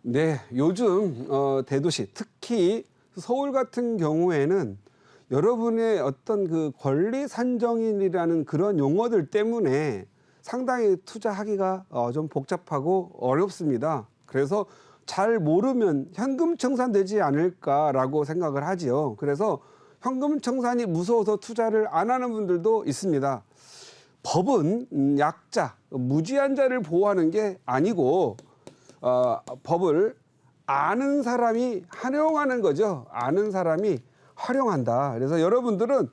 네, 요즘 대도시, 특히 서울 같은 경우에는 여러분의 어떤 그 권리 산정인이라는 그런 용어들 때문에 상당히 투자하기가 좀 복잡하고 어렵습니다. 그래서 잘 모르면 현금 청산되지 않을까라고 생각을 하지요. 그래서 현금 청산이 무서워서 투자를 안 하는 분들도 있습니다. 법은 약자, 무지한 자를 보호하는 게 아니고 법을 아는 사람이 활용하는 거죠. 아는 사람이 활용한다. 그래서 여러분들은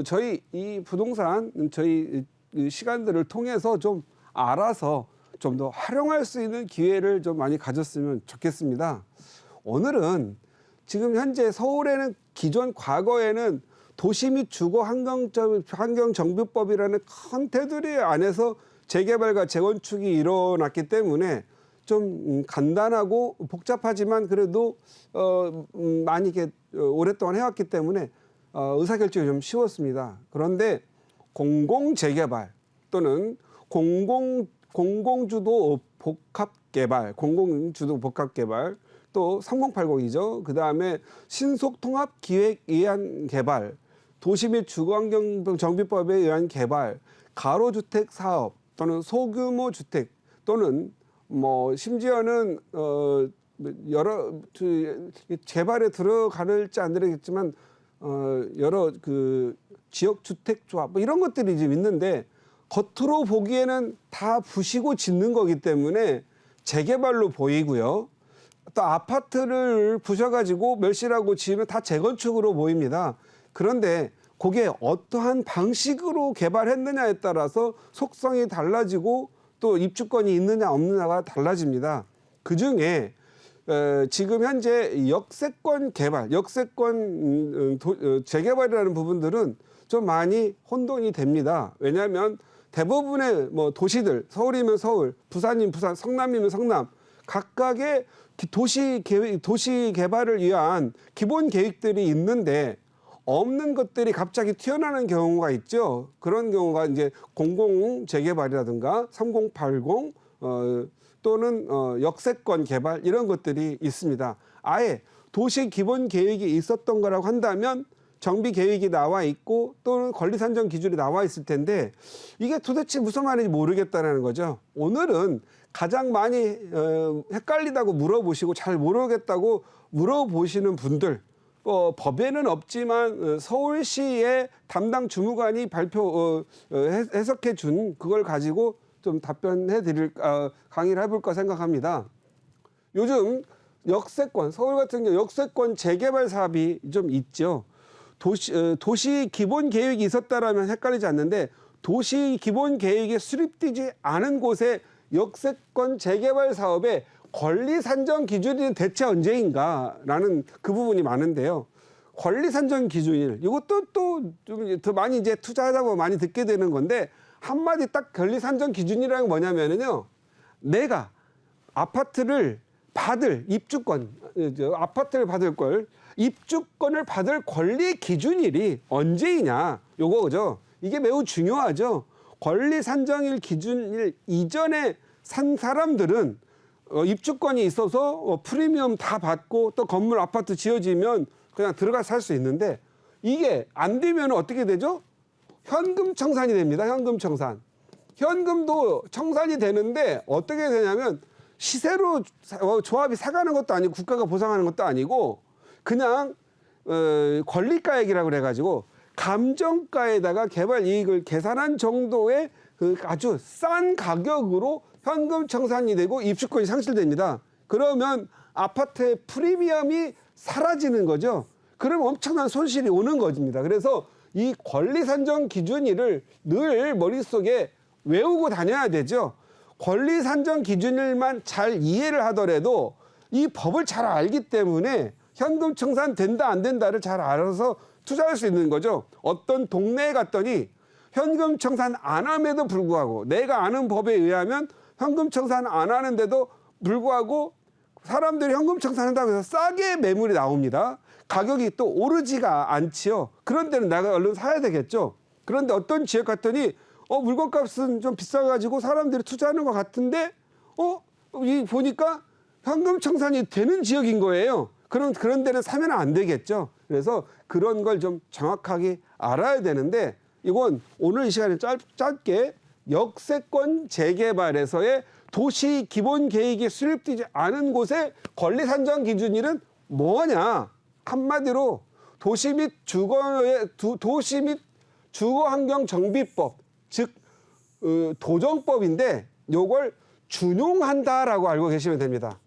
저희 이 부동산 저희 시간들을 통해서 좀 알아서 좀 더 활용할 수 있는 기회를 좀 많이 가졌으면 좋겠습니다. 오늘은 지금 현재 서울에는 기존 과거에는 도시 및 주거 환경정비법이라는 큰 테두리 안에서 재개발과 재건축이 일어났기 때문에 좀 간단하고 복잡하지만 그래도 많이 이렇게 오랫동안 해왔기 때문에 의사결정이 좀 쉬웠습니다. 그런데 공공재개발 또는 공공주도 복합개발, 또 3080이죠. 그 다음에 신속통합기획의안 개발, 도시 및 주거환경정비법에 의한 개발, 가로주택 사업 또는 소규모 주택 또는 뭐 심지어는 여러 개발에 들어갈지 안 들어가겠지만 여러 그 지역 주택 조합 뭐 이런 것들이 지금 있는데 겉으로 보기에는 다 부시고 짓는 거기 때문에 재개발로 보이고요. 또 아파트를 부셔가지고 멸실하고 지으면 다 재건축으로 보입니다. 그런데 그게 어떠한 방식으로 개발했느냐에 따라서 속성이 달라지고 또 입주권이 있느냐 없느냐가 달라집니다. 그중에 지금 현재 역세권 개발, 역세권 재개발이라는 부분들은 좀 많이 혼돈이 됩니다. 왜냐하면 대부분의 뭐 도시들, 서울이면 서울, 부산이면 부산, 성남이면 성남 각각의 도시 개발을 위한 기본 계획들이 있는데 없는 것들이 갑자기 튀어나오는 경우가 있죠. 그런 경우가 이제 공공 재개발이라든가 3080 또는 역세권 개발 이런 것들이 있습니다. 아예 도시 기본 계획이 있었던 거라고 한다면 정비 계획이 나와 있고 또는 권리 산정 기준이 나와 있을 텐데 이게 도대체 무슨 말인지 모르겠다는 거죠. 오늘은 가장 많이 헷갈리다고 물어보시고 잘 모르겠다고 물어보시는 분들 법에는 없지만 서울시의 담당 주무관이 해석해 준 그걸 가지고 좀 답변해 드릴 강의를 해볼까 생각합니다. 요즘 역세권, 서울 같은 경우 역세권 재개발 사업이 좀 있죠. 도시 기본 계획이 있었다라면 헷갈리지 않는데 도시 기본 계획에 수립되지 않은 곳에 역세권 재개발 사업의 권리 산정 기준이 대체 언제인가라는 그 부분이 많은데요. 권리 산정 기준일 이것도 또 좀 더 많이 이제 투자하다 보면 많이 듣게 되는 건데 한마디 딱 권리 산정 기준이라는 게 뭐냐면은요. 내가 아파트를 받을 아파트를 받을 걸 입주권을 받을 권리 기준일이 언제이냐 요거죠. 이게 매우 중요하죠. 권리 산정일 기준일 이전에 산 사람들은 입주권이 있어서 프리미엄 다 받고 또 건물 아파트 지어지면 그냥 들어가 살 수 있는데 이게 안 되면 어떻게 되죠? 현금 청산이 됩니다. 현금 청산. 현금도 청산이 되는데 어떻게 되냐면 시세로 조합이 사가는 것도 아니고 국가가 보상하는 것도 아니고 그냥 권리가액이라고 그래가지고 감정가에다가 개발 이익을 계산한 정도의 그 아주 싼 가격으로 현금 청산이 되고 입주권이 상실됩니다. 그러면 아파트의 프리미엄이 사라지는 거죠. 그럼 엄청난 손실이 오는 겁니다. 그래서 이 권리 산정 기준일을 늘 머릿속에 외우고 다녀야 되죠. 권리 산정 기준일만 잘 이해를 하더라도 이 법을 잘 알기 때문에 현금 청산 된다 안 된다를 잘 알아서 투자할 수 있는 거죠. 어떤 동네에 갔더니 현금 청산 안 함에도 불구하고 내가 아는 법에 의하면 현금 청산 안 하는데도 불구하고 사람들이 현금 청산한다고 해서 싸게 매물이 나옵니다. 가격이 또 오르지가 않지요. 그런 데는 내가 얼른 사야 되겠죠. 그런데 어떤 지역 갔더니 물건값은 좀 비싸가지고 사람들이 투자하는 것 같은데 이 보니까 현금 청산이 되는 지역인 거예요. 그런 데는 사면 안 되겠죠. 그래서 그런 걸 좀 정확하게 알아야 되는데 이건 오늘 이 시간에 짧게 역세권 재개발에서의 도시 기본 계획이 수립되지 않은 곳의 권리 산정 기준일은 뭐냐? 한마디로 도시 및 주거 환경 정비법, 즉 도정법인데 요걸 준용한다라고 알고 계시면 됩니다.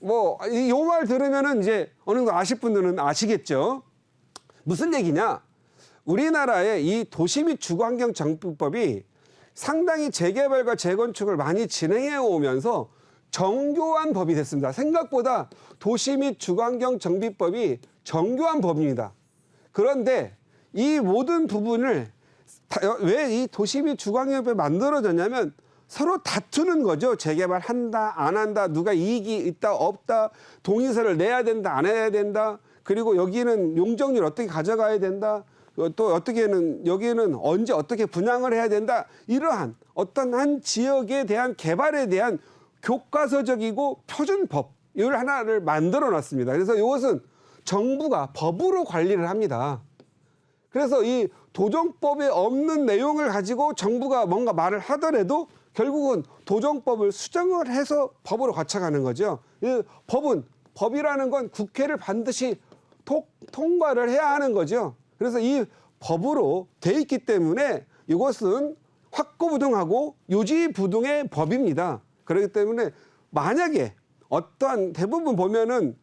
요 말 들으면은 이제 어느 정도 아실 분들은 아시겠죠? 무슨 얘기냐? 우리나라의 이 도시 및 주거환경 정비법이 상당히 재개발과 재건축을 많이 진행해 오면서 정교한 법이 됐습니다. 생각보다 도시 및 주거환경 정비법이 정교한 법입니다. 그런데 이 모든 부분을 왜 이 도시 및 주거환경법이 만들어졌냐면 서로 다투는 거죠. 재개발 한다, 안 한다, 누가 이익이 있다, 없다, 동의서를 내야 된다, 안 해야 된다. 그리고 여기는 용적률 어떻게 가져가야 된다. 또 어떻게는 여기는 언제 어떻게 분양을 해야 된다. 이러한 어떤 한 지역에 대한 개발에 대한 교과서적이고 표준법을 하나를 만들어 놨습니다. 그래서 이것은 정부가 법으로 관리를 합니다. 그래서 이 도정법에 없는 내용을 가지고 정부가 뭔가 말을 하더라도 결국은 도정법을 수정을 해서 법으로 거쳐가는 거죠. 이 법이라는 건 국회를 반드시 통과를 해야 하는 거죠. 그래서 이 법으로 돼 있기 때문에 이것은 확고부동하고 요지부동의 법입니다. 그렇기 때문에 만약에 어떠한 대부분 보면은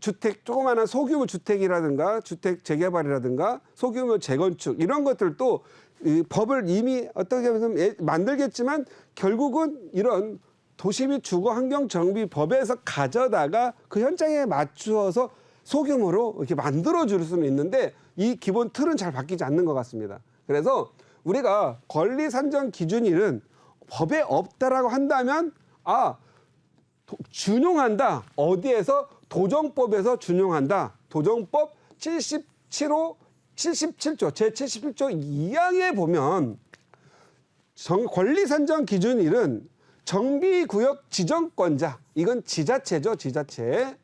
주택 조그마한 소규모 주택이라든가 주택 재개발이라든가 소규모 재건축 이런 것들도 이 법을 이미 어떻게 보면 만들겠지만 결국은 이런 도시 및 주거 환경 정비 법에서 가져다가 그 현장에 맞추어서 소규모로 이렇게 만들어 줄 수는 있는데 이 기본 틀은 잘 바뀌지 않는 것 같습니다. 그래서 우리가 권리 산정 기준일은 법에 없다라고 한다면 준용한다. 어디에서? 도정법에서 준용한다. 도정법 77조 제77조 2항에 보면 권리 산정 기준일은 정비구역 지정권자, 이건 지자체죠, 지자체.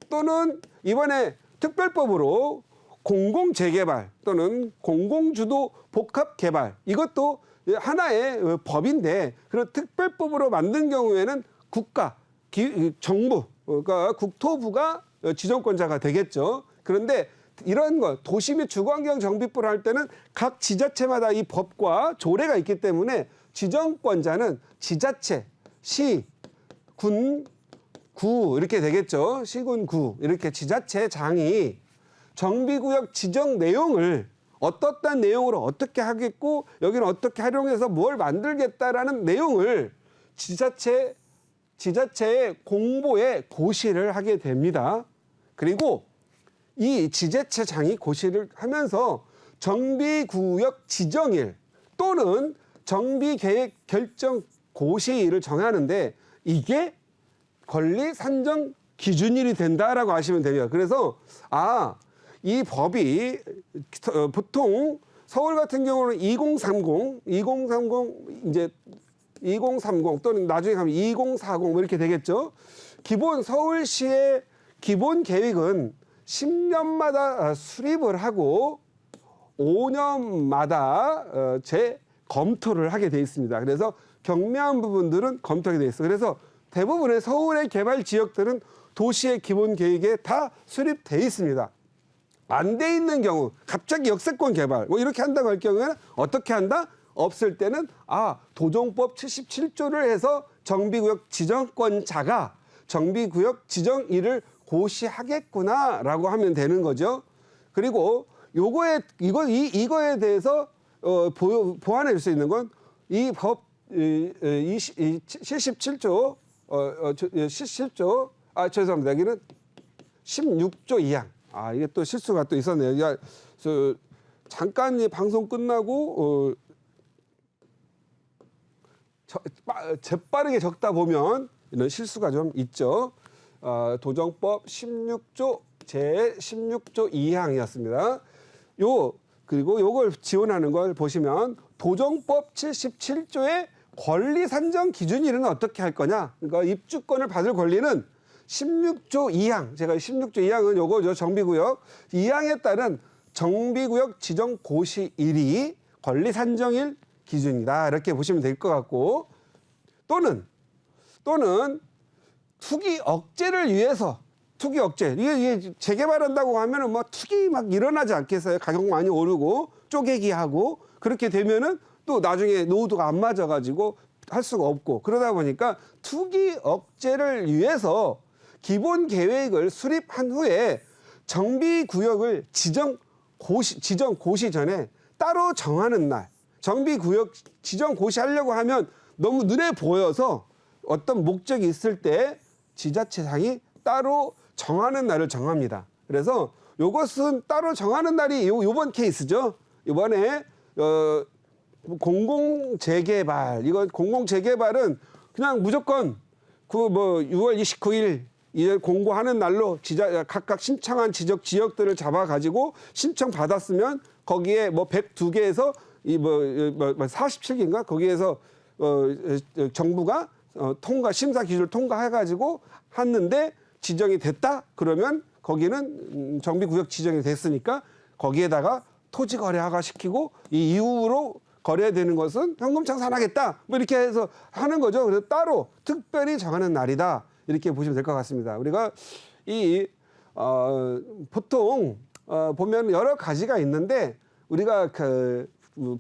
또는 이번에 특별법으로 공공재개발 또는 공공주도 복합개발, 이것도 하나의 법인데 그런 특별법으로 만든 경우에는 정부가 국토부가 지정권자가 되겠죠. 그런데 이런 것 도시 및 주거환경 정비법을 할 때는 각 지자체마다 이 법과 조례가 있기 때문에 지정권자는 지자체, 시, 군, 구 이렇게 되겠죠. 시군, 구 이렇게 지자체장이 정비구역 지정 내용을 어떻단 내용으로 어떻게 하겠고 여기는 어떻게 활용해서 뭘 만들겠다라는 내용을 지자체의 공보에 고시를 하게 됩니다. 그리고 이 지자체장이 고시를 하면서 정비구역 지정일 또는 정비계획 결정 고시일을 정하는데 이게 권리 산정 기준일이 된다라고 아시면 됩니다. 그래서 이 법이 보통 서울 같은 경우는 2030 이제 2030 또는 나중에 가면 2040 이렇게 되겠죠. 기본 서울시의 기본 계획은 10년마다 수립을 하고 5년마다 재검토를 하게 돼 있습니다. 그래서 경미한 부분들은 검토하게 돼 있어요. 그래서 대부분의 서울의 개발 지역들은 도시의 기본 계획에 다 수립돼 있습니다. 안 돼 있는 경우 갑자기 역세권 개발 이렇게 한다고 할 경우에는 어떻게 한다? 없을 때는 도정법 77조를 해서 정비구역 지정권자가 정비구역 지정일을 고시하겠구나라고 하면 되는 거죠. 그리고 이거에 대해서 보완해 줄 수 있는 건 이 법 77조 죄송합니다. 여기는 16조 2항. 이게 또 실수가 또 있었네요. 잠깐 이 방송 끝나고 재빠르게 적다 보면 이런 실수가 좀 있죠. 도정법 16조 제16조 2항이었습니다. 그리고 요걸 지원하는 걸 보시면 도정법 77조의 권리 산정 기준일은 어떻게 할 거냐? 그러니까 입주권을 받을 권리는 16조 2항, 제가 16조 2항은 요거죠. 정비구역 2항에 따른 정비구역 지정 고시일이 권리 산정일 기준이다. 이렇게 보시면 될 것 같고, 또는 투기 억제를 위해서, 투기 억제, 이게 재개발한다고 하면은 뭐 투기 막 일어나지 않겠어요? 가격 많이 오르고 쪼개기 하고, 그렇게 되면은 또 나중에 노후도가 안 맞아가지고 할 수가 없고, 그러다 보니까 투기 억제를 위해서 기본 계획을 수립한 후에 정비구역을 지정 고시 전에 따로 정하는 날, 정비구역 지정 고시하려고 하면 너무 눈에 보여서 어떤 목적이 있을 때 지자체장이 따로 정하는 날을 정합니다. 그래서 이것은 따로 정하는 날이 요번 케이스죠. 이번에 공공재개발, 이건 공공재개발은 그냥 무조건 그 뭐 6월 29일 이제 공고하는 날로 각각 신청한 지역들을 잡아가지고 신청 받았으면 거기에 뭐 102개에서 이 뭐 47개인가 거기에서 정부가 심사 기준을 통과해가지고 했는데 지정이 됐다 그러면 거기는 정비구역 지정이 됐으니까 거기에다가 토지 거래화가 시키고 이 이후로 거래되는 것은 현금 청산하겠다 뭐 이렇게 해서 하는 거죠. 그래서 따로 특별히 정하는 날이다 이렇게 보시면 될 것 같습니다. 우리가 보통 보면 여러 가지가 있는데 우리가 그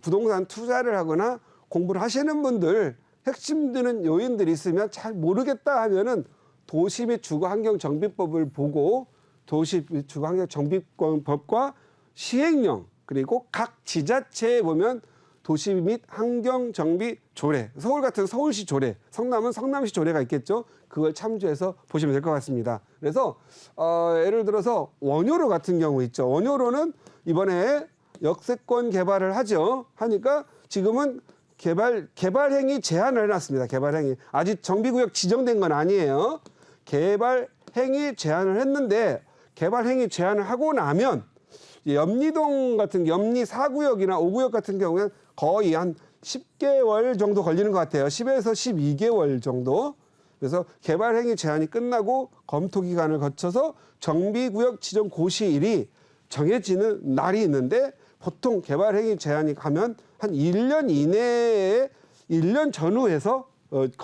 부동산 투자를 하거나 공부를 하시는 분들 핵심 되는 요인들이 있으면 잘 모르겠다 하면은 도시 및 주거환경정비법을 보고 도시 및 주거환경정비법과 시행령 그리고 각 지자체에 보면 도시 및 환경정비 조례, 서울 같은 서울시 조례, 성남은 성남시 조례가 있겠죠. 그걸 참조해서 보시면 될 것 같습니다. 그래서 예를 들어서 원효로 같은 경우 있죠. 원효로는 이번에 역세권 개발을 하죠. 하니까 지금은 개발행위 제한을 해놨습니다. 개발행위. 아직 정비구역 지정된 건 아니에요. 개발행위 제한을 했는데 개발행위 제한을 하고 나면 염리동 같은 염리 4구역이나 5구역 같은 경우는 거의 한 10개월 정도 걸리는 것 같아요. 10에서 12개월 정도. 그래서 개발행위 제한이 끝나고 검토 기간을 거쳐서 정비구역 지정 고시일이 정해지는 날이 있는데 보통 개발행위 제한이 가면 한 1년 이내에 1년 전후에서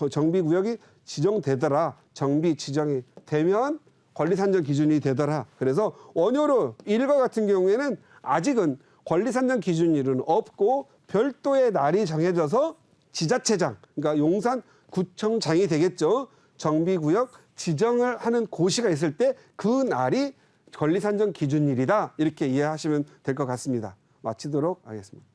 정비구역이 지정되더라. 정비 지정이 되면 권리산정 기준이 되더라. 그래서 원효로 일과 같은 경우에는 아직은 권리산정 기준일은 없고 별도의 날이 정해져서 지자체장, 그러니까 용산구청장이 되겠죠. 정비구역 지정을 하는 고시가 있을 때 그 날이 권리산정 기준일이다. 이렇게 이해하시면 될 것 같습니다. 마치도록 하겠습니다.